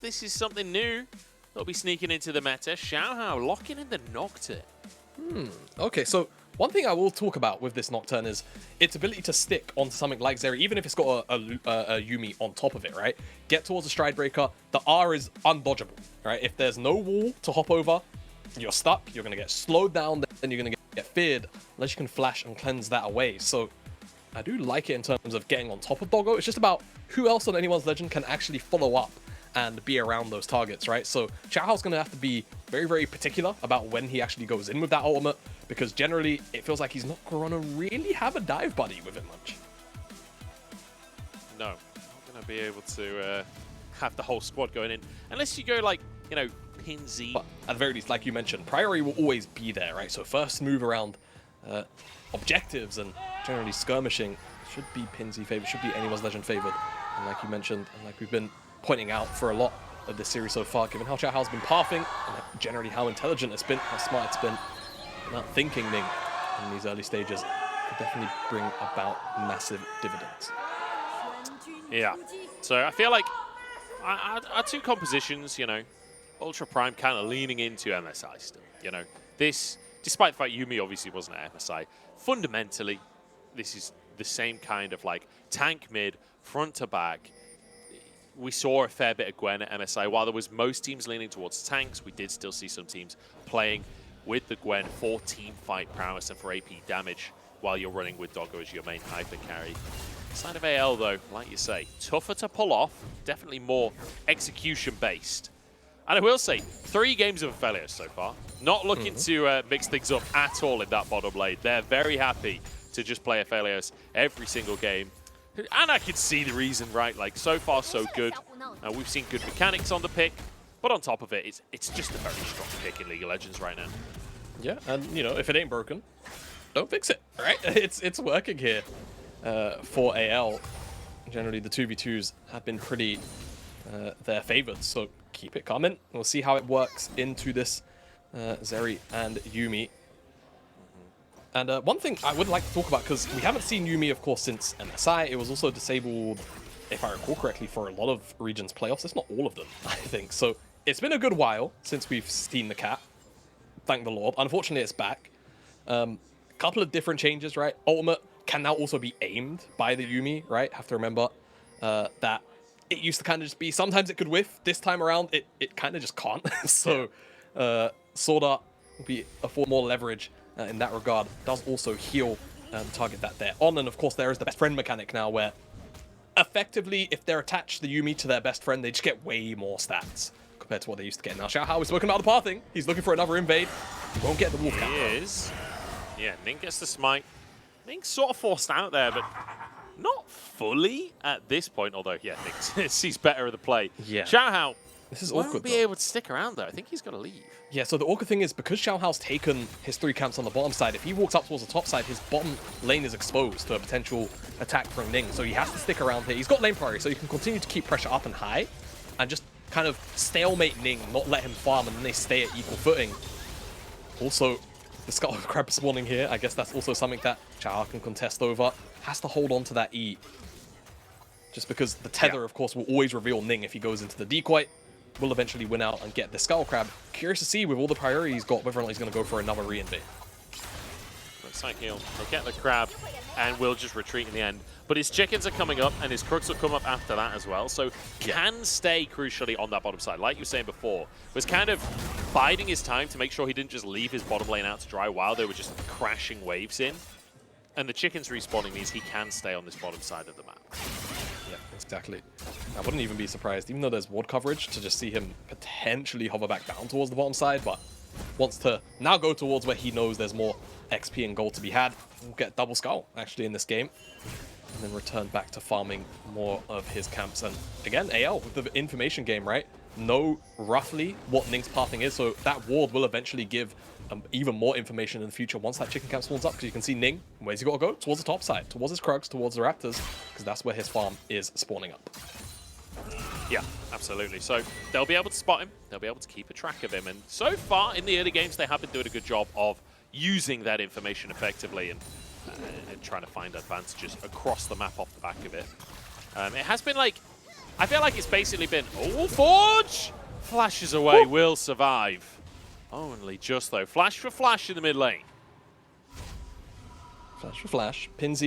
this is something new that'll be sneaking into the meta. Xiaohao locking in the Nocturne. Okay, so one thing I will talk about with this Nocturne is its ability to stick onto something like Zeri, even if it's got a Yuumi on top of it, right? Get towards a stride breaker. The R is undodgeable, right? If there's no wall to hop over, you're stuck. You're going to get slowed down, then you're going to get feared, unless you can flash and cleanse that away. So I do like it in terms of getting on top of Doggo. It's just about who else on anyone's legend can actually follow up and be around those targets, right? So Xiaohao's going to have to be very, very particular about when he actually goes in with that ultimate, because generally it feels like he's not going to really have a dive buddy with it much. No, not going to be able to have the whole squad going in, unless you go like, you know, pinz. But at the very least, like you mentioned, priority will always be there, right? So first move around objectives and generally skirmishing should be pinz favored, should be anyone's legend favored. And like you mentioned, and like we've been pointing out for a lot of this series so far, given how Xiaohao's been pathing, and generally how intelligent it's been, how smart it's been, not thinking Ning in these early stages could definitely bring about massive dividends. Yeah, so I feel like our two compositions, you know, Ultra Prime kind of leaning into MSI still, you know. This, despite the fact Yuumi obviously wasn't at MSI, fundamentally, this is the same kind of like tank mid, front to back. We saw a fair bit of Gwen at MSI. While there was most teams leaning towards tanks, we did still see some teams playing with the Gwen for team fight prowess and for AP damage while you're running with Doggo as your main hyper carry. Side of AL though, like you say, tougher to pull off, definitely more execution based. And I will say, 3 games of Aphelios so far. Not looking to mix things up at all in that bottom lane. They're very happy to just play Aphelios every single game. And I can see the reason, right? Like, so far, so good. We've seen good mechanics on the pick. But on top of it, it's just a very strong pick in League of Legends right now. Yeah, and, you know, if it ain't broken, don't fix it, right? It's working here for AL. Generally, the 2v2s have been pretty their favorites, so keep it coming. We'll see how it works into this Zeri and Yuumi. And one thing I would like to talk about, because we haven't seen Yuumi, of course, since MSI. It was also disabled, if I recall correctly, for a lot of regions playoffs. It's not all of them, I think. So it's been a good while since we've seen the cat. Thank the Lord. Unfortunately, it's back. Couple of different changes, right? Ultimate can now also be aimed by the Yuumi, right? Have to remember that it used to kind of just be, sometimes it could whiff. This time around, it kind of just can't. So SwordArt will afford more leverage in that regard. Does also heal the target that they're on. And of course, there is the best friend mechanic now, where effectively, if they're attached the Yuumi to their best friend, they just get way more stats compared to what they used to get. Now, Xiaohao was spoken about the pathing. He's looking for another invade. Won't get the wolf cap. He is. Yeah, Ning gets the smite. Ning's sort of forced out there, but not fully at this point. Although, yeah, Ning sees better of the play. Yeah. Xiaohao This is won't awkward, be though. able to stick around there. I think he's got to leave. Yeah, so the awkward thing is, because Xiaohao's taken his 3 camps on the bottom side, if he walks up towards the top side, his bottom lane is exposed to a potential attack from Ning. So he has to stick around here. He's got lane priority, so he can continue to keep pressure up and high and just kind of stalemate Ning, not let him farm, and then they stay at equal footing. Also, the Skull Crab spawning here, I guess that's also something that Xiaohao can contest over. Has to hold on to that E. Just because the tether, of course, will always reveal Ning if he goes into the decoy. Will eventually win out and get the Skull Crab. Curious to see, with all the priority he's got, whether or not he's going to go for another re-invade. Looks like he'll get the crab and will just retreat in the end. But his chickens are coming up, and his crooks will come up after that as well. So can stay, crucially, on that bottom side. Like you were saying before, was kind of biding his time to make sure he didn't just leave his bottom lane out to dry while they were just crashing waves in. And the chickens respawning means he can stay on this bottom side of the map. Yeah, exactly. I wouldn't even be surprised, even though there's ward coverage, to just see him potentially hover back down towards the bottom side, but wants to now go towards where he knows there's more XP and gold to be had. We'll get double skull, actually, in this game. And then return back to farming more of his camps. And again, AL with the information game, right? Know roughly what Ning's pathing is, so that ward will eventually give even more information in the future once that chicken camp spawns up, because you can see Ning, where's he got to go? Towards the top side, towards his Krugs, towards the Raptors, because that's where his farm is spawning up. Yeah, absolutely. So they'll be able to spot him, they'll be able to keep a track of him, and so far in the early games they have been doing a good job of using that information effectively and trying to find advantages across the map off the back of it. It has been like I feel like it's basically been, oh, Forge! Flashes away, will survive. Only just though. Flash for flash in the mid lane. Flash for flash. pinz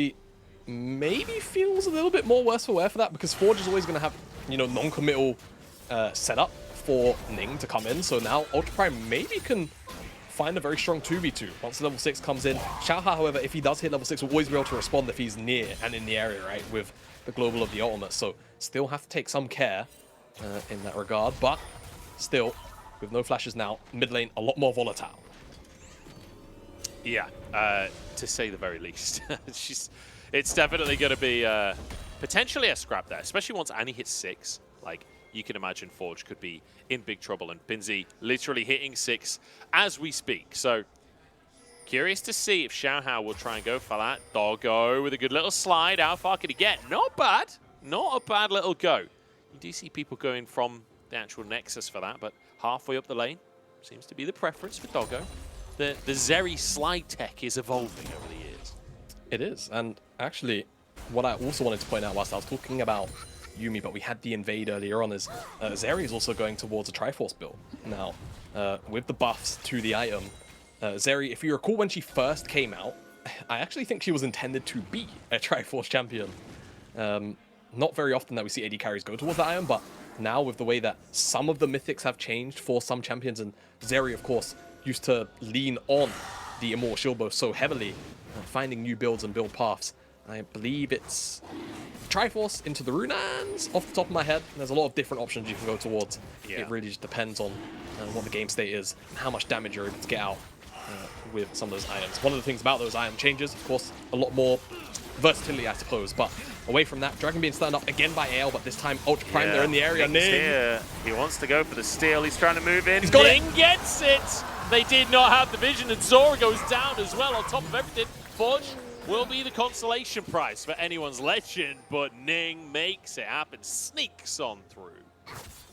maybe feels a little bit more worse for wear for that because Forge is always going to have, you know, non-committal setup for Ning to come in. So now Ultra Prime maybe can find a very strong 2v2 once level 6 comes in. Xiaohao, however, if he does hit level 6, will always be able to respond if he's near and in the area, right, with the global of the ultimate. So still have to take some care in that regard, but still, with no flashes now, mid lane a lot more volatile. Yeah, to say the very least. It's definitely going to be potentially a scrap there, especially once Annie hits 6. Like, you can imagine Forge could be in big trouble, and pinz literally hitting 6 as we speak. So, curious to see if Xiaohao will try and go for that. Doggo with a good little slide. How far can he get? Not bad. Not a bad little go. You do see people going from the actual Nexus for that, but halfway up the lane seems to be the preference for Doggo. The Zeri slide tech is evolving over the years. It is, and actually, what I also wanted to point out whilst I was talking about Yuumi, but we had the invade earlier on, is Zeri is also going towards a Triforce build. Now, with the buffs to the item, Zeri, if you recall when she first came out, I actually think she was intended to be a Triforce champion. Not very often that we see AD carries go towards the item, but now with the way that some of the mythics have changed for some champions, and Zeri, of course, used to lean on the Immortal Shield bow so heavily, finding new builds and build paths. I believe it's Triforce into the Runans off the top of my head. There's a lot of different options you can go towards. Yeah. It really just depends on what the game state is and how much damage you're able to get out with some of those items. One of the things about those item changes, of course, a lot more versatility, I suppose. But away from that, Dragon being stunned up again by AL, but this time Ultra Prime, they're in the area. Ning's here. He wants to go for the steal. He's trying to move in. He's got Ning gets it. They did not have the vision, and Zorah goes down as well on top of everything. Forge will be the consolation prize for anyone's legend, but Ning makes it happen, sneaks on through.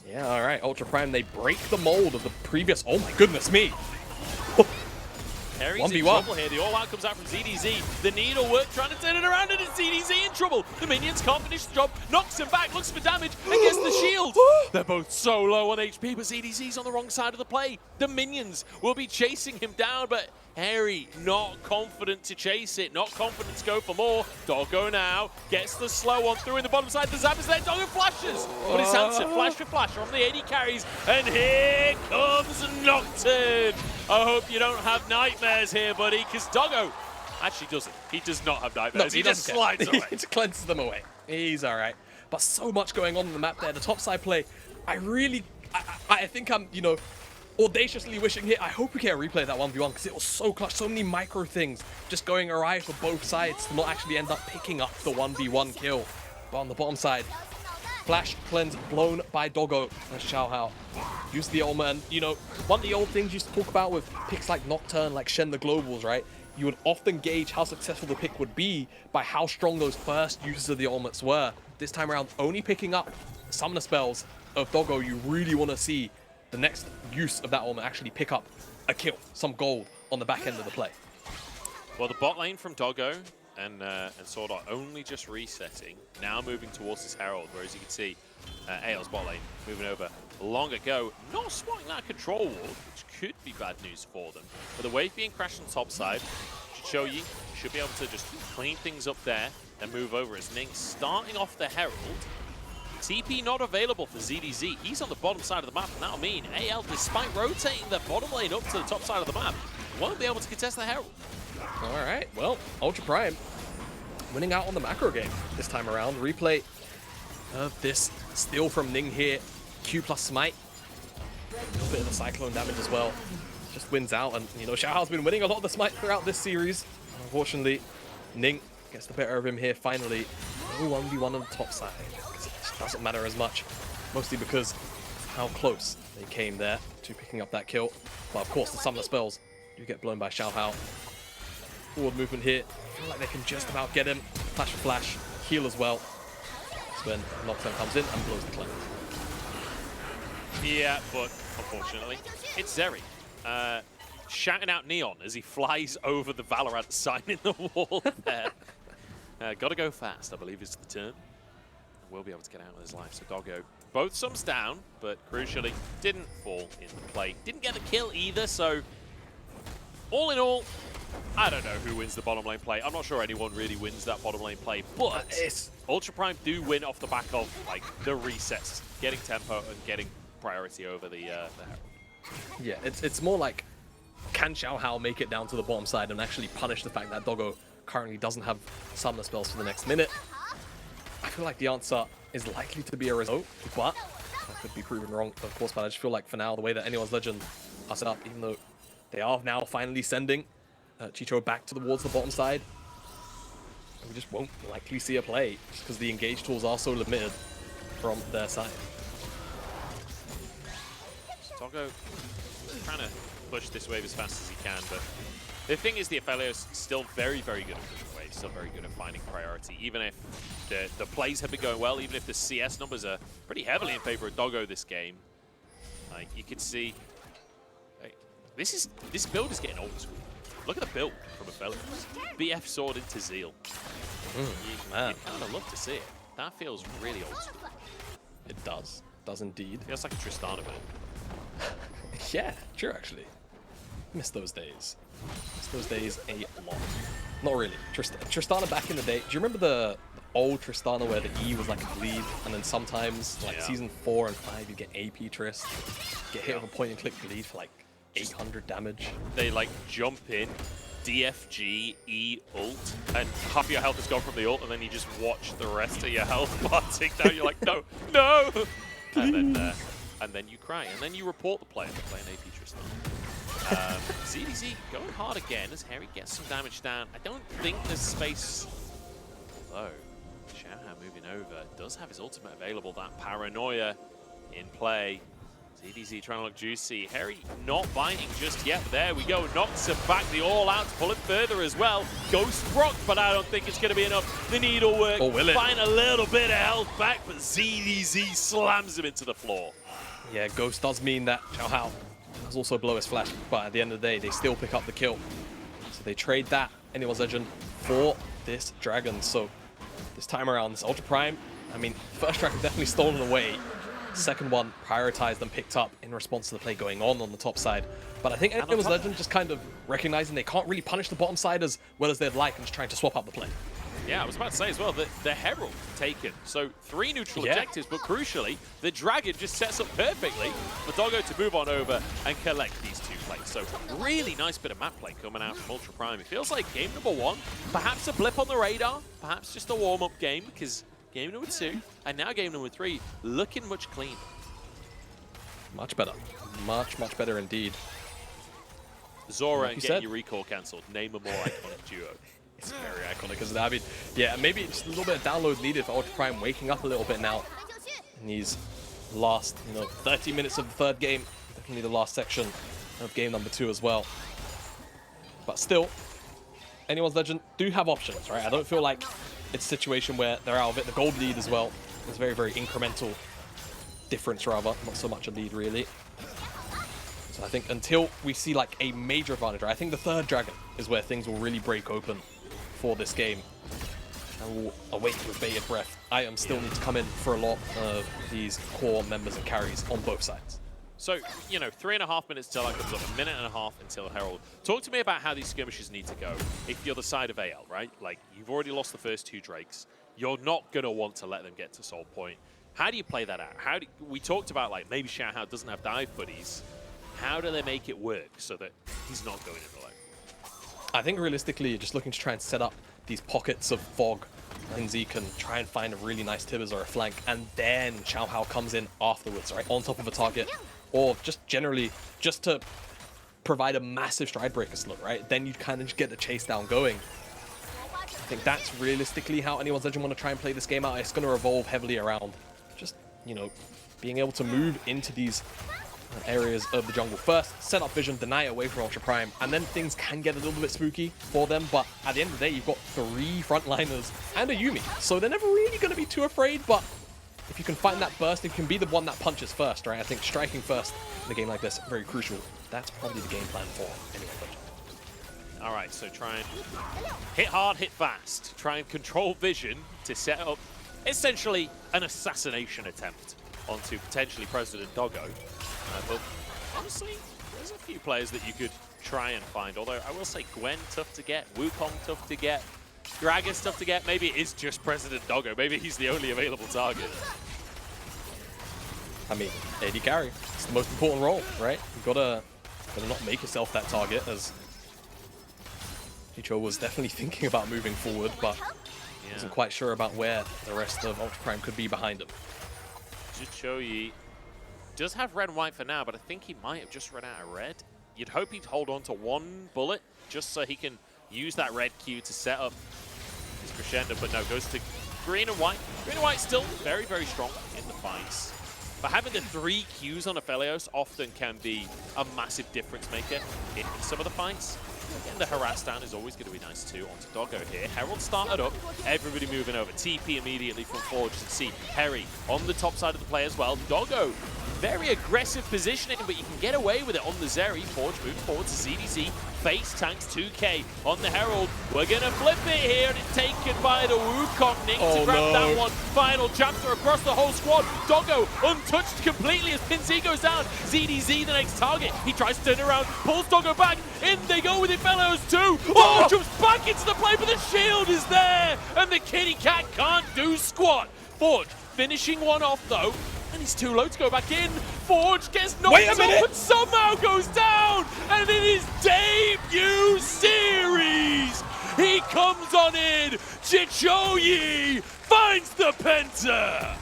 Yeah, all right, Ultra Prime, they break the mold of the previous, oh my goodness me. Hery's in trouble here. The all-out comes out from ZDZ. The needle work trying to turn it around, and it's ZDZ in trouble. The minions can't finish the job. Knocks him back, looks for damage, and gets the shield. They're both so low on HP, but ZDZ's on the wrong side of the play. The minions will be chasing him down, but Hery not confident to chase it, not confident to go for more. Doggo now gets the slow on through in the bottom side. The zap is there. Doggo flashes, but it's answered flash for flash from the AD carries, and here comes Nocturne. I hope you don't have nightmares here, buddy, because Doggo actually doesn't. He does not have nightmares. No, he just slides away. He just cleanses them away. He's all right. But so much going on the map there. The top side play, I think I'm, you know, audaciously wishing here, I hope we get a replay of that 1v1 because it was so clutch, so many micro things just going awry for both sides to not actually end up picking up the 1v1 kill. But on the bottom side, flash cleanse blown by Doggo and Xiaohao. Use the ultimate, and you know, one of the old things you used to talk about with picks like Nocturne, like Shen the Globals, right? You would often gauge how successful the pick would be by how strong those first uses of the ultimates were. This time around, only picking up some of the spells of Doggo, you really want to see the next use of that ultimate actually pick up a kill, some gold on the back end of the play. Well, the bot lane from Doggo and SwordArt only just resetting, now moving towards this Herald, whereas you can see AL's bot lane moving over long ago, not spotting that control ward, which could be bad news for them. But the wave being crashed on the top side, Zhiqiuyi should be able to just clean things up there and move over as Ning starting off the Herald. TP not available for ZDZ. He's on the bottom side of the map, and that'll mean AL, despite rotating their bottom lane up to the top side of the map, won't be able to contest the Herald. All right, well, Ultra Prime winning out on the macro game this time around. Replay of this steal from Ning here. Q plus smite. A little bit of the cyclone damage as well. Just wins out, and you know, Xiaohao's been winning a lot of the smite throughout this series. Unfortunately, Ning gets the better of him here finally. No 1v1 on the top side. It doesn't matter as much, mostly because of how close they came there to picking up that kill. But of course, the summoner spells do get blown by Xiaohao. Forward movement here. Feel like they can just about get him. Flash for flash, heal as well. That's when Nocturne comes in and blows the cleanse. Yeah, but unfortunately, it's Zeri. Shouting out Neon as he flies over the Valorant sign in the wall there. Gotta go fast, I believe is the term. will be able to get out with his life. So Doggo, both sums down, but crucially didn't fall into play. Didn't get the kill either, so all in all, I don't know who wins the bottom lane play. I'm not sure anyone really wins that bottom lane play, but Ultra Prime do win off the back of like the resets, getting tempo and getting priority over the Herald. Yeah, it's more like, can Xiaohao make it down to the bottom side and actually punish the fact that Doggo currently doesn't have summoner spells for the next minute? I feel like the answer is likely to be a result, but that could be proven wrong, of course. But I just feel like for now, the way that Anyone's Legend are set up, even though they are now finally sending Chicho back towards the bottom side, we just won't likely see a play just because the engage tools are so limited from their side. Doggo trying to push this wave as fast as he can, but the thing is the Aphelios still very, very good at pushing waves, still very good at finding priority, even if the plays have been going well, even if the CS numbers are pretty heavily in favor of Doggo this game. Like, you could see, like, this build is getting old school. Look at the build from Aphelios. BF sword into Zeal. You kind of love to see it. That feels really old school. It does indeed. Feels like a Tristana build. Yeah, true actually. Miss those days. Miss those days a lot. Not really. Tristana back in the day. Do you remember the old Tristana where the E was like a bleed, and then sometimes like season 4 and 5 you get AP Trist, get hit with a point and click bleed for like 800 damage. They like jump in, DFG, E, ult, and half your health is gone from the ult, and then you just watch the rest of your health bar tick down. You're like, no, no! And then you cry, and then you report the player for playing AP Tristan. ZDZ going hard again as Hery gets some damage down. I don't think there's space, although Xiaohao moving over does have his ultimate available. That paranoia in play. ZDZ trying to look juicy. Hery not biting just yet. There we go. Knocks him back. The all-out to pull it further as well. Ghost rock, but I don't think it's going to be enough. The needlework. Or will it? Find a little bit of health back, but ZDZ slams him into the floor. Yeah, Ghost does mean that Xiaohao has also blow his flash, but at the end of the day, they still pick up the kill. So they trade that Anyone's Legend for this Dragon. So this time around, this Ultra Prime, I mean, first Dragon definitely stolen away. Second one prioritized and picked up in response to the play going on the top side. But I think Anyone's Legend just kind of recognizing they can't really punish the bottom side as well as they'd like and just trying to swap up the play. Yeah, I was about to say as well that the Herald taken. So 3 neutral objectives, but crucially, the Dragon just sets up perfectly for Doggo to move on over and collect these 2 plays. So really nice bit of map play coming out from Ultra Prime. It feels like game number 1, perhaps a blip on the radar, perhaps just a warm-up game, because game number 2, and now game number 3, looking much cleaner. Much better. Much, much better indeed. Zorah Like and you getting said. your recall cancelled. Name a more iconic duo. It's very iconic, isn't it? I mean, yeah, maybe just a little bit of download needed for Ultra Prime waking up a little bit now in these last, 30 minutes of the 3rd game. Definitely the last section of game number 2 as well. But still, Anyone's Legend do have options, right? I don't feel like it's a situation where they're out of it. The gold lead as well is very, very incremental difference, rather. Not so much a lead, really. So I think until we see like a major advantage, right? I think the 3rd Dragon is where things will really break open for this game. And we'll await with bated breath. Items still need to come in for a lot of these core members and carries on both sides. So, 3.5 minutes till that comes up, 1.5 minutes until Herald. Talk to me about how these skirmishes need to go if you're the side of AL, right? Like, you've already lost the first 2 Drakes. You're not going to want to let them get to Soul Point. How do you play that out? We talked about, like, maybe Xiaohao doesn't have dive buddies. How do they make it work so that he's not going in alone? I think realistically, you're just looking to try and set up these pockets of fog. And Zeke can try and find a really nice Tibbers or a flank, and then Xiaohao comes in afterwards, right? On top of a target. Or just generally, just to provide a massive stride breaker slot, right? Then you kind of just get the chase down going. I think that's realistically how Anyone's Legend want to try and play this game out. It's going to revolve heavily around just, being able to move into these areas of the jungle first, set up vision, deny it away from Ultra Prime, and then things can get a little bit spooky for them. But at the end of the day, you've got 3 frontliners and a Yuumi, so they're never really going to be too afraid. But if you can find that burst, if you can be the one that punches first, right? I think striking first in a game like this, very crucial. That's probably the game plan for Anyone's Legend. All right, so try and hit hard, hit fast. Try and control vision to set up essentially an assassination attempt onto potentially President Doggo. But honestly, there's a few players that you could try and find. Although I will say Gwen tough to get, Wukong tough to get, Gragas tough to get. Maybe it is just President Doggo. Maybe he's the only available target. I mean, AD carry. It's the most important role, right? You've gotta not make yourself that target, as Zhiqiuyi was definitely thinking about moving forward, but wasn't quite sure about where the rest of Ultra Prime could be behind him. Zhiqiuyi does have red and white for now, but I think he might have just run out of red. You'd hope he'd hold on to one bullet just so he can use that red Q to set up his crescendo, but no, goes to green and white. Green and white still very, very strong in the fights. But having the 3 Qs on Aphelios often can be a massive difference maker in some of the fights. Again, the harass down is always going to be nice too. Onto Doggo here. Herald started up. Everybody moving over. TP immediately from Forge to see Hery on the top side of the play as well. Doggo, very aggressive positioning, but you can get away with it on the Zeri. Forge moving forward to ZDZ. Face tanks 2K on the Herald. We're going to flip it here, and it's taken by the Wukong Ning to grab that one. Final chapter across the whole squad. Doggo untouched completely as pinz goes down. ZDZ the next target. He tries to turn around, pulls Doggo back. In they go with Aphelios too. Oh, jumps back into the play, but the shield is there, and the kitty cat can't do squat. Forge finishing one off though. And he's too low to go back in. Forge gets knocked off, but somehow goes down. And in his debut series, he comes on in. Zhiqiuyi finds the penta.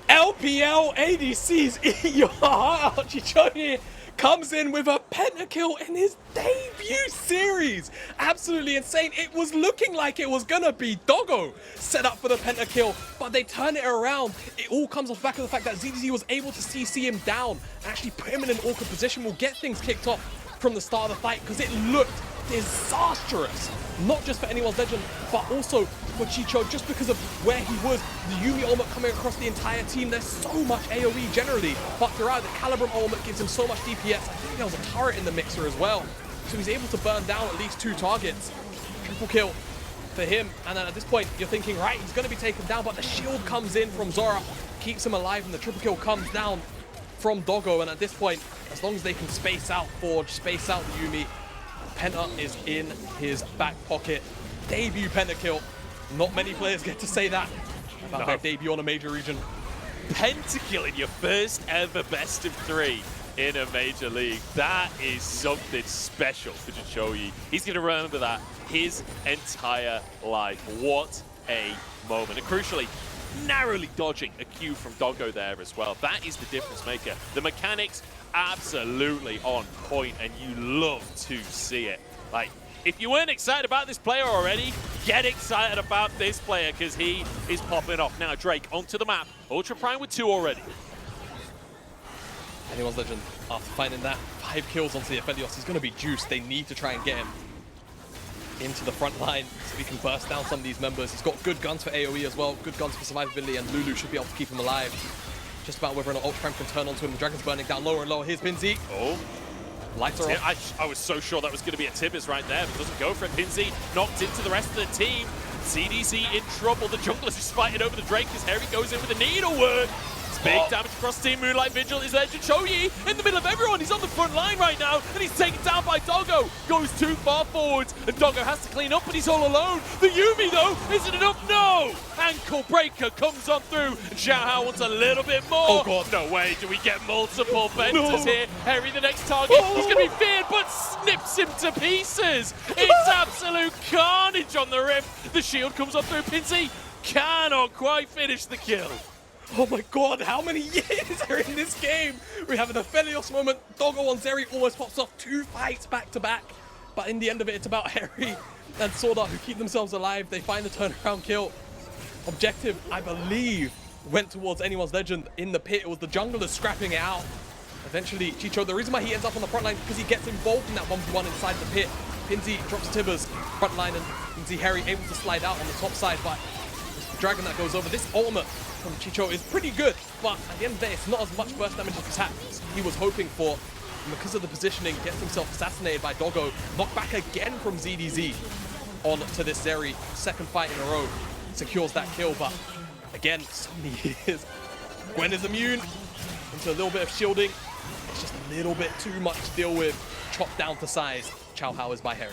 LPL ADCs eat your heart out. Zhiqiuyi comes in with a pentakill in his debut series. Absolutely insane. It was looking like it was gonna be Doggo set up for the pentakill, but they turn it around. It all comes off the back of the fact that ZDZ was able to CC him down, actually put him in an awkward position, will get things kicked off from the start of the fight, because it looked disastrous. Not just for anyone's legend, but also for Zhiqiuyi, just because of where he was. The Yuumi ultimate coming across the entire team. There's so much AoE generally, but throughout the Calibrum ultimate gives him so much DPS. I think there was a turret in the mixer as well. So he's able to burn down at least 2 targets. Triple kill for him. And then at this point, you're thinking, right, he's going to be taken down, but the shield comes in from Zorah, keeps him alive, and the triple kill comes down from Doggo. And at this point, as long as they can space out Forge, space out the Yuumi, Penta is in his back pocket. Debut pentakill. Not many players get to say that about their debut on a major region. Pentakill in your first ever best of 3 in a major league. That is something special for Zhiqiuyi. He's going to remember that his entire life. What a moment. And crucially, narrowly dodging a Q from Doggo there as well. That is the difference maker. The mechanics absolutely on point, and you love to see it. Like, if you weren't excited about this player already, get excited about this player, because he is popping off. Now Drake onto the map. Ultra Prime with 2 already. Anyone's legend, after finding that 5 kills onto the Aphelios, he's going to be juiced. They need to try and get him into the front line so he can burst down some of these members. He's got good guns for AoE as well, good guns for survivability, and Lulu should be able to keep him alive. Just about whether or not Ultra Prime can turn onto him. The Dragon's burning down lower and lower. Here's pinz. Oh. Lights are off. I was so sure that was going to be a Tibbers right there, but doesn't go for it. pinz knocked into the rest of the team. ZDZ in trouble. The jungler's just fighting over the Drake as Hery goes in with the needlework. It's big damage across the team. Moonlight Vigil is there. Zhiqiuyi in the middle of everyone. He's on the front line right now, and he's taken down by Doggo. Goes too far forwards, and Doggo has to clean up, but he's all alone. The Yuumi, though, isn't enough. No! Ankle breaker comes on through, and Xiaohao wants a little bit more. Oh, God. No way. Do we get multiple pentas here? Hery, the next target. He's going to be feared, but snips him to pieces. It's absolute carnage on the Rift. The shield comes on through. pinz cannot quite finish the kill. Oh my God, how many years are in this game? We have an Aphelios moment. Doggo on Zeri almost pops off 2 fights back to back. But in the end of it, it's about Hery and SwordArt who keep themselves alive. They find the turnaround kill. Objective, I believe, went towards anyone's legend in the pit. It was the jungler scrapping it out. Eventually, Zhiqiuyi, the reason why he ends up on the front line is because he gets involved in that 1v1 inside the pit. pinz drops Tibbers, front line, and you can see Hery able to slide out on the top side, but it's the Dragon that goes over. This ultimate from Zhiqiuyi is pretty good, but at the end of the day, it's not as much burst damage as perhaps he was hoping for. And because of the positioning, gets himself assassinated by Doggo. Knocked back again from ZDZ on to this Zeri. 2nd fight in a row. Secures that kill, but again, so many years. Gwen is immune into a little bit of shielding. It's just a little bit too much to deal with. Chopped down to size. Xiaohao is by Hery.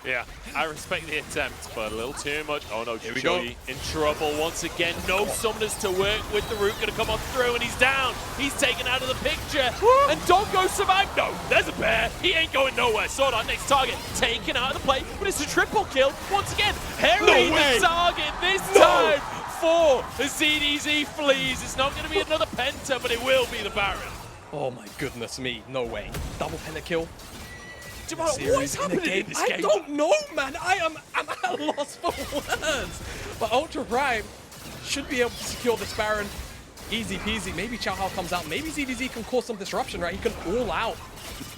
Yeah, I respect the attempt, but a little too much. Oh no, Here we go. Xiaohao in trouble once again. No summoners to work with. The root gonna come on through, and he's down. He's taken out of the picture. And Doggo survived. No, there's a bear. He ain't going nowhere. SwordArt next target. Taken out of the play, but it's a triple kill. Once again, Hery the target this time for the ZDZ flees. It's not gonna be another penta, but it will be the Baron. Oh my goodness me, no way. Double pentakill. Jamada, what is happening in this game? I don't know, man. I'm at a loss for words. But Ultra Prime should be able to secure this Baron. Easy peasy. Maybe Xiaohao comes out. Maybe ZDZ can cause some disruption, right? He can all out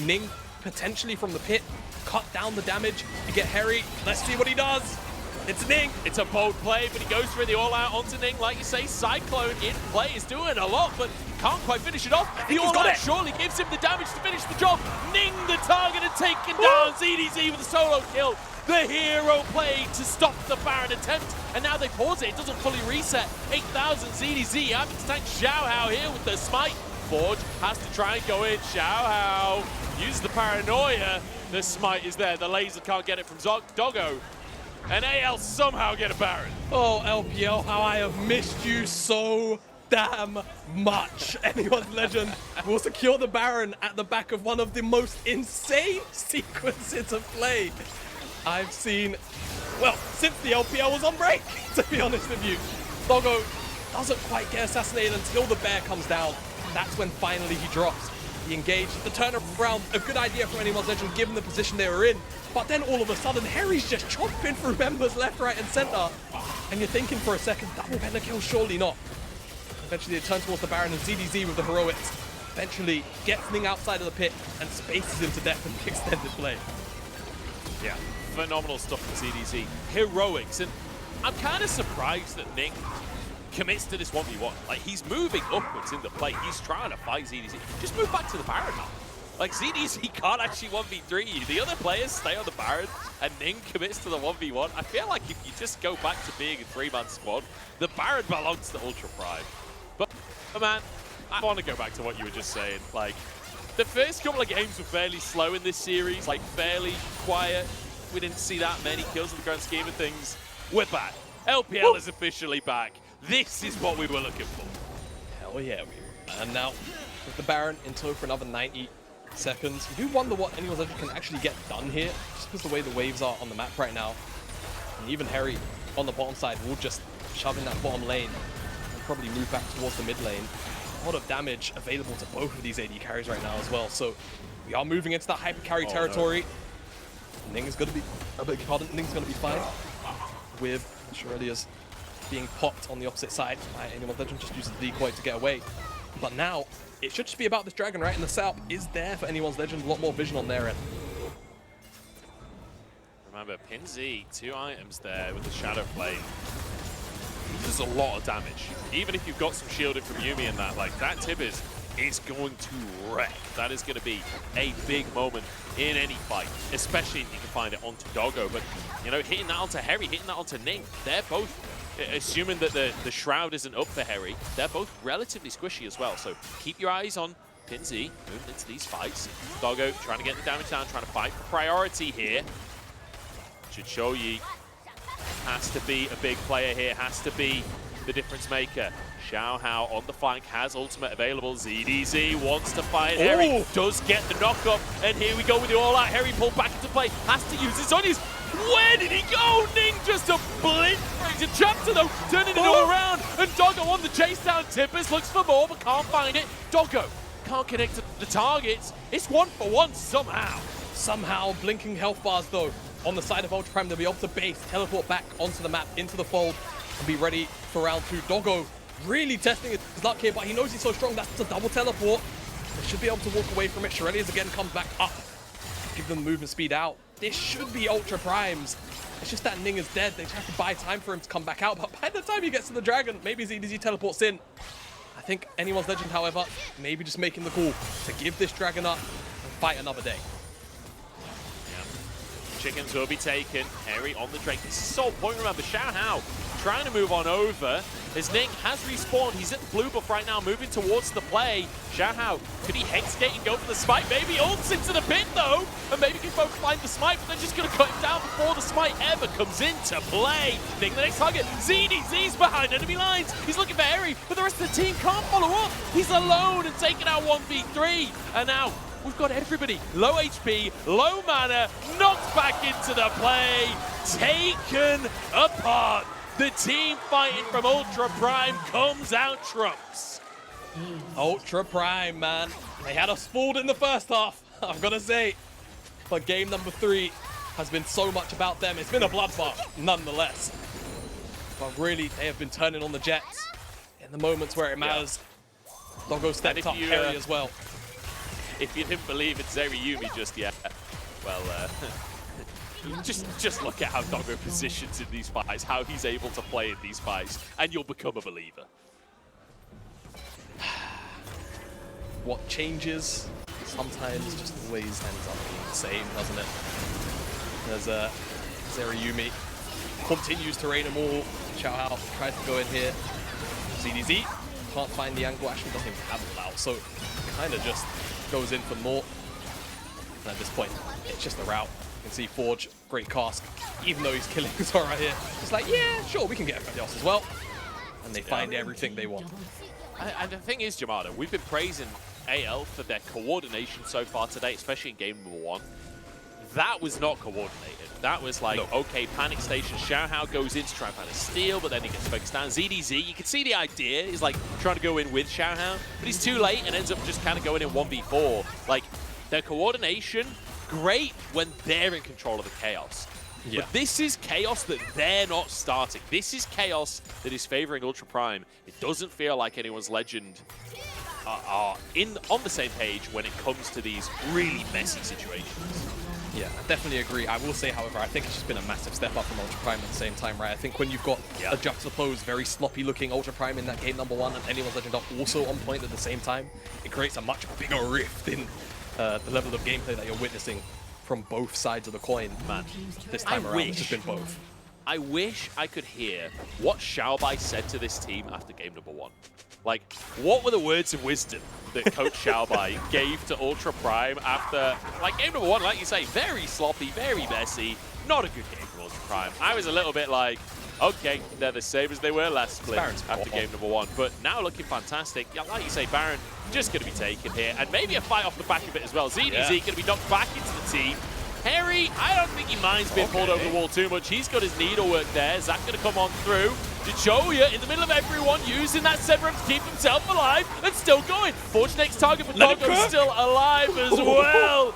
Ning potentially from the pit, cut down the damage. You get Hery. Let's see what he does. It's Ning. It's a bold play, but he goes for the all-out onto Ning. Like you say, Cyclone in play is doing a lot, but can't quite finish it off. The all-out surely gives him the damage to finish the job. Ning, the target, and taken down. ZDZ with a solo kill. The hero play to stop the Baron attempt, and now they pause it. It doesn't fully reset. 8,000 ZDZ having to tank Xiaohao here with the smite. Forge has to try and go in. Xiaohao uses the paranoia. The smite is there. The laser can't get it from Doggo. And AL somehow get a Baron. Oh, LPL, how I have missed you so damn much. Anyone's Legend will secure the Baron at the back of one of the most insane sequences of play I've seen, well, since the LPL was on break, to be honest with you. Doggo doesn't quite get assassinated until the bear comes down. That's when finally he drops. He engaged. The turnaround, a good idea from Anyone's Legend given the position they were in. But then all of a sudden, Hery's just chopping through members left, right, and center. And you're thinking for a second, double pentakill, surely not. Eventually, they turn towards the Baron, and ZDZ with the heroics eventually gets Ning outside of the pit and spaces him to death in the extended play. Yeah, phenomenal stuff from ZDZ. Heroics, and I'm kind of surprised that Ning commits to this 1v1. Like, he's moving upwards in the play. He's trying to fight ZDZ. Just move back to the Baron now. Like, ZDZ can't actually 1v3 you. The other players stay on the Baron, and Ning commits to the 1v1. I feel like if you just go back to being a 3-man squad, the Baron belongs to Ultra Prime. But man, I want to go back to what you were just saying. Like, the first couple of games were fairly slow in this series, like fairly quiet. We didn't see that many kills in the grand scheme of things. We're back. LPL is officially back. This is what we were looking for. Hell yeah, we were. And now, with the Baron in tow for another 90 seconds, you do wonder what Anyone's Legend can actually get done here, just because the way the waves are on the map right now. And even Hery on the bottom side will just shove in that bottom lane and probably move back towards the mid lane. A lot of damage available to both of these AD carries right now as well. So we are moving into that hyper carry territory. No. Ning is going to be, I beg your pardon, Ning's going to be fine with Shurelia's being popped on the opposite side. Anyone's Legend just uses the decoy to get away. But now, it should just be about this dragon, right? And the setup is there for Anyone's Legend. A lot more vision on their end. Remember, pinz, 2 items there with the Shadow Flame. There's a lot of damage. Even if you've got some shielding from Yuumi and that, like, that Tibbers is going to wreck. That is going to be a big moment in any fight, especially if you can find it onto Doggo. But, you know, hitting that onto Hery, hitting that onto Ning, they're both, assuming that the Shroud isn't up for Hery, they're both relatively squishy as well. So keep your eyes on pinz, moving into these fights. Doggo trying to get the damage down, trying to fight for priority here. Zhiqiuyi has to be a big player here, has to be the difference maker. Xiaohao on the flank has ultimate available. ZDZ wants to fight. Hery does get the knock up, and here we go with the all-out. Hery pulled back into play, has to use his onions. Where did he go? Ning just a blitz, brings a chapter though, turning it all around, and Doggo on the chase down. Tippers looks for more, but can't find it. Doggo can't connect to the targets. It's 1-for-1 somehow. Somehow, blinking health bars though. On the side of Ultra Prime, they'll be able to base, teleport back onto the map, into the fold, and be ready for round 2. Doggo really testing his luck here, but he knows he's so strong. That's a double teleport. They should be able to walk away from it. Shurelia's again comes back up. Give them the movement speed out. This should be Ultra Primes. It's just that Ning is dead. They just have to buy time for him to come back out. But by the time he gets to the dragon, maybe ZDZ teleports in. I think Anyone's Legend, however, maybe just making the call to give this dragon up and fight another day. Chickens will be taken. Hery on the Drake. This is the sole point. Remember, Xiaohao trying to move on over. As Ning has respawned, he's at the blue buff right now, moving towards the play. Xiaohao, could he hexgate and go for the smite? Maybe ults into the pit though, and maybe can both find the smite, but they're just going to cut him down before the smite ever comes into play. Ning, the next target. Z's behind enemy lines. He's looking for Hery, but the rest of the team can't follow up. He's alone and taking out 1v3. And now we've got everybody low HP, low mana, knocked back into the play, taken apart. The team fighting from Ultra Prime comes out trumps. Ultra Prime, man. They had us fooled in the first half, I've got to say. But game number 3 has been so much about them. It's been a bloodbath, nonetheless. But really, they have been turning on the Jets in the moments where it matters. Doggo stepped up Hery as well. If you didn't believe in Zeri Yuumi just yet, well, just look at how Doggo positions in these fights, how he's able to play in these fights, and you'll become a believer. What changes sometimes just always ends up being the same, doesn't it? There's Zeri Yuumi continues to rain them all. Xiaohao tries to go in here. ZDZ can't find the angle, actually doesn't even have it out, so kind of just goes in for naught. And at this point, it's just a route. You can see Forge, great cask, even though he's killing Zorah here. It's like, yeah, sure, we can get Aphelios as well. And they find everything they want. And the thing is, Jamada, we've been praising AL for their coordination so far today, especially in game number 1. That was not coordinated. That was like, okay, panic station, Xiaohao goes in to try and find a steal, but then he gets focused down. ZDZ, you can see the idea is like trying to go in with Xiaohao, but he's too late and ends up just kind of going in 1v4. Like, their coordination, great when they're in control of the chaos. Yeah. But this is chaos that they're not starting. This is chaos that is favoring Ultra Prime. It doesn't feel like anyone's legend are on the same page when it comes to these really messy situations. Yeah, I definitely agree. I will say, however, I think it's just been a massive step up from Ultra Prime at the same time, right? I think when you've got a juxtaposed, very sloppy-looking Ultra Prime in that game number 1 and anyone's legend up also on point at the same time, it creates a much bigger rift in the level of gameplay that you're witnessing from both sides of the coin. Man, this time around, it's just been both. I wish I could hear what Xiaobai said to this team after game number 1. Like, what were the words of wisdom that Coach Xiaobai gave to Ultra Prime after, like, game number 1, like you say, very sloppy, very messy, not a good game for Ultra Prime. I was a little bit like, okay, they're the same as they were last split after game number 1, but now looking fantastic. Yeah, like you say, Baron just going to be taken here, and maybe a fight off the back of it as well. ZDZ going to be knocked back into the team. Hery, I don't think he minds being pulled over the wall too much. He's got his needlework there. Zach going to come on through. zhiqiuyi in the middle of everyone, using that Severum to keep himself alive and still going. Forge next target for Doggo, still alive as well.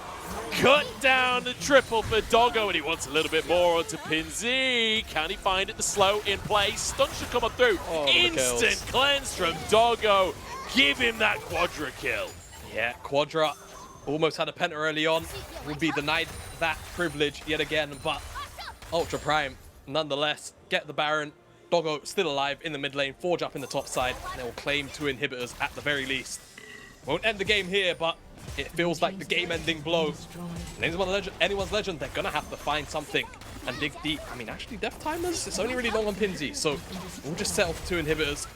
Cut down the triple for Doggo, and he wants a little bit more onto pinz. Can he find it? The slow in place. Stun should come on through. Instant cleanse from Doggo. Give him that quadra kill. Yeah, quadra. Almost had a penta early on. Will be denied that privilege yet again, but Ultra Prime, nonetheless, get the Baron. Doggo still alive in the mid lane. Forge up in the top side. They will claim 2 inhibitors at the very least. Won't end the game here, but it feels like the game-ending blow. And anyone's legend, they're going to have to find something and dig deep. I mean, actually, death timers, it's only really long on pinz, so we'll just settle for 2 inhibitors.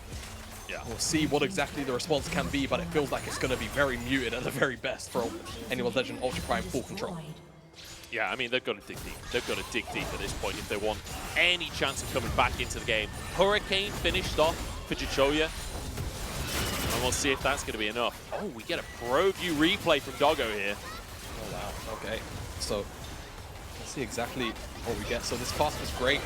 Yeah, we'll see what exactly the response can be, but it feels like it's going to be very muted at the very best for anyone's legend Ultra Prime full control. Yeah, I mean, they've got to dig deep. They've got to dig deep at this point if they want any chance of coming back into the game. Hurricane finished off for zhiqiuyi, and we'll see if that's going to be enough. Oh, we get a pro view replay from Doggo here. Oh, wow. Okay. So, let's see exactly what we get. So this pass is great,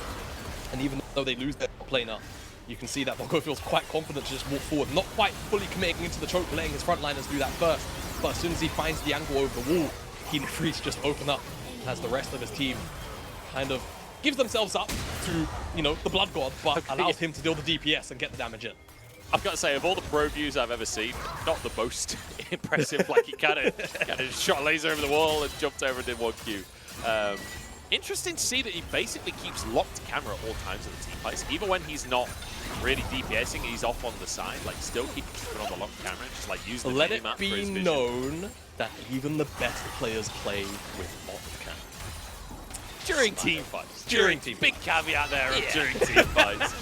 and even though they lose their laner, you can see that Doggo feels quite confident to just walk forward, not quite fully committing into the choke, letting his frontliners do that first. But as soon as he finds the angle over the wall, he frees just open up as the rest of his team kind of gives themselves up to, you know, the Blood God, but allows him to deal the DPS and get the damage in. I've got to say, of all the pro views I've ever seen, not the most impressive. Like, he kind of shot a laser over the wall and jumped over and did 1Q. Interesting to see that he basically keeps locked camera at all times of the team fights. Even when he's not really DPSing, he's off on the side, like still keeping on the locked camera, just like using the mini-map for his vision. Let it be known that even the best players play with off camera. During team fights. During team Big caveat there of during team fights.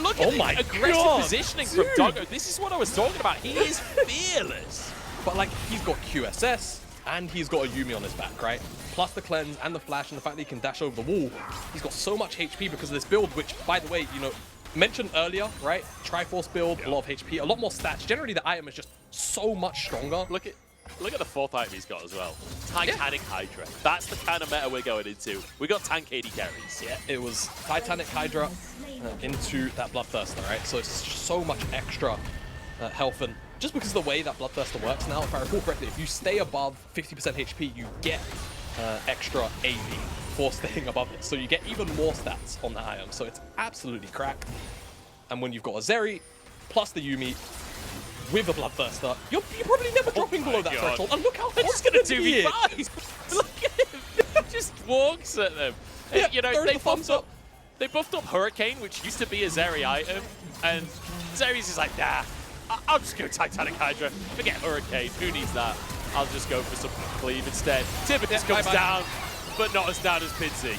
Look at my the aggressive God, positioning dude. from Doggo. This is what I was talking about. He is fearless. But like, he's got QSS and he's got a Yuumi on his back, right? Plus the cleanse and the flash and the fact that he can dash over the wall. He's got so much HP because of this build, which, by the way, you know, mentioned earlier, right? Triforce build, a lot of HP, a lot more stats. Generally, the item is just so much stronger. Look at the fourth item he's got as well. Titanic Hydra. That's the kind of meta we're going into. We got tank AD carries. Yeah, it was Titanic Hydra into that Bloodthirster, right? So it's just so much extra health, and just because of the way that Bloodthirster works now, if I recall correctly, if you stay above 50% HP, you get extra AV for staying above it. So you get even more stats on that item. So it's absolutely crack. And when you've got a Zeri plus the Yuumi with a Bloodthirster, you're probably never dropping below that threshold. And look how They're just going to confident he is. 2v5. Look at him. Just walks at them. Yeah, you know, throws they the thumbs buffed up. They buffed up Hurricane, which used to be a Zeri item, and Zeri's is like, nah, I'll just go Titanic Hydra. Forget Hurricane. Who needs that? I'll just go for something cleave instead. Tibicus comes down, but not as down as Pinzy.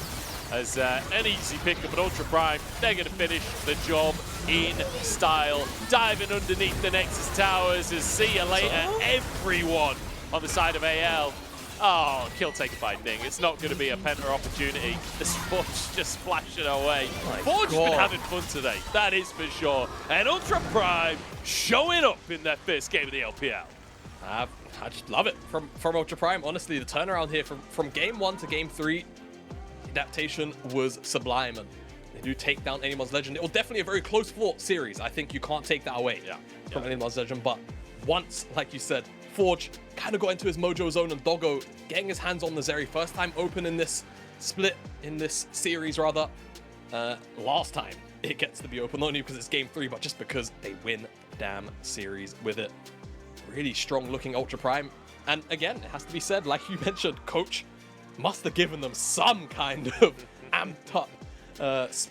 As an easy pickup at Ultra Prime, they're going to finish the job in style. Diving underneath the Nexus Towers as see you later, everyone on the side of AL. Oh, kill taken by Ning. It's not going to be a Penta opportunity. The Sports just splashing away. Forge's been having fun today, that is for sure. And Ultra Prime showing up in their first game of the LPL. I just love it from Ultra Prime. Honestly, the turnaround here from game 1 to game 3, adaptation was sublime, and they do take down Anyone's Legend. It was definitely a very close fought series. I think you can't take that away from Anyone's Legend, but once, like you said, Forge kind of got into his mojo zone, and Doggo getting his hands on the Zeri first time open in this split, in this series rather. Last time it gets to be open, not only because it's game 3, but just because they win the damn series with it. Really strong looking Ultra Prime. And again, it has to be said, like you mentioned, Coach must have given them some kind of amped up